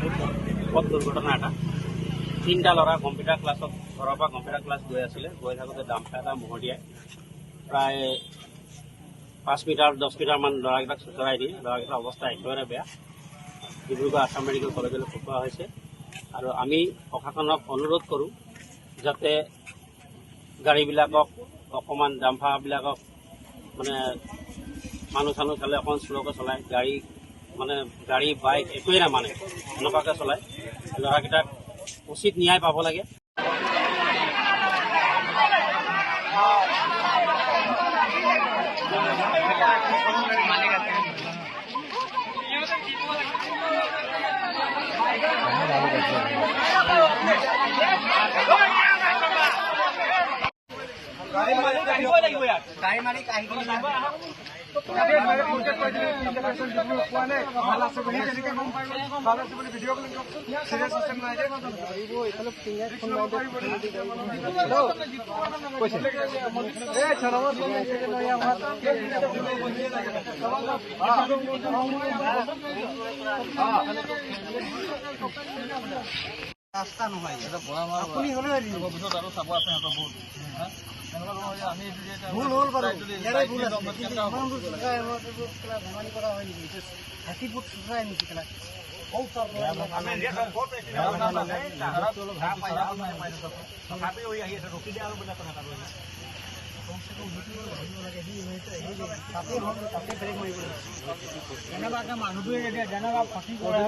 ভয়ঙ্কৰ পথ দুৰ্ঘটনা এটা। তিনটা ল'ৰা কম্পিউটাৰ ক্লাছত ঘৰৰ পৰা কম্পিউটাৰ ক্লাছ গৈ আছিলে, গৈ থাকোঁতে ডাম্পাৰ এটা মহতিয়াই প্ৰায় 5 মিটাৰ 10 মিটাৰমান ল'ৰাকেইটাক চুচৰাই দিয়ে। ল'ৰাকেইটাৰ অৱস্থা একেবাৰে বেয়া। ডিব্ৰুগড় আছাম মেডিকেল কলেজলৈ পঠোৱা হৈছে আৰু আমি প্ৰশাসনক অনুৰোধ কৰোঁ যাতে গাড়ীবিলাকক অকণমান ডাম্পাৰবিলাকক মানে মানুহ চানুহ চালে অকণমান শ্ল'কৈ চলায়, গাড়ী বাইক একোৱেই নামানে, এনেকুৱাকৈ চলায়। ল'ৰাকেইটাক উচিত ন্যায় পাব লাগে। ৰাস্তা নহয় আপুনি হ'লে পিছত আৰু চাব আছে সিহঁতৰ বহুত ভুল হ'ল বাৰু, ভুল আছে ধেমালি কৰা হয় নেকি? হাতী ফুট চুচৰাই নেকি খেলা মানুহটোৱে যেনেকুৱা ফাঁচি কৰে।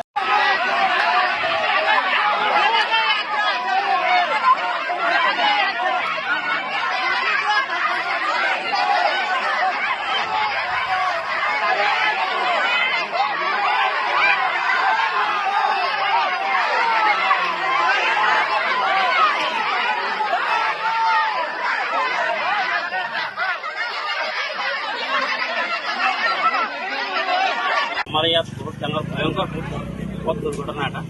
আমাৰ ইয়াত বহুত ডাঙৰ ভয়ংকৰ পথ দুৰ্ঘটনা এটা।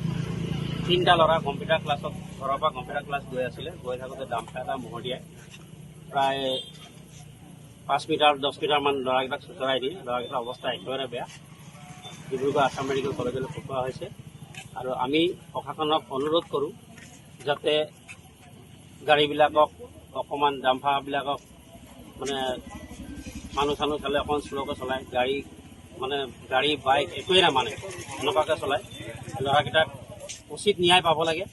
তিনটা ল'ৰা কম্পিউটাৰ ক্লাছত ঘৰৰ পৰা কম্পিউটাৰ ক্লাছ গৈ আছিলে, গৈ থাকোঁতে ডাম্পাৰ এটা মহতিয়াই প্ৰায় 5 মিটাৰ 10 মিটাৰমান ল'ৰাকেইটাক চুচৰাই দিয়ে। ল'ৰাকেইটাৰ অৱস্থা একেবাৰে বেয়া। ডিব্ৰুগড় আছাম মেডিকেল কলেজলৈ পঠোৱা হৈছে আৰু আমি প্ৰশাসনক অনুৰোধ কৰোঁ যাতে গাড়ীবিলাকক অকণমান ডাম্পাৰবিলাকক মানে মানুহ চানুহ চালে অকণমান শ্ল'কৈ চলায়, গাড়ী বাইক একোৱেই নামানে, এনেকুৱাকৈ চলায়। ল'ৰাকেইটাক উচিত ন্যায় পাব লাগে।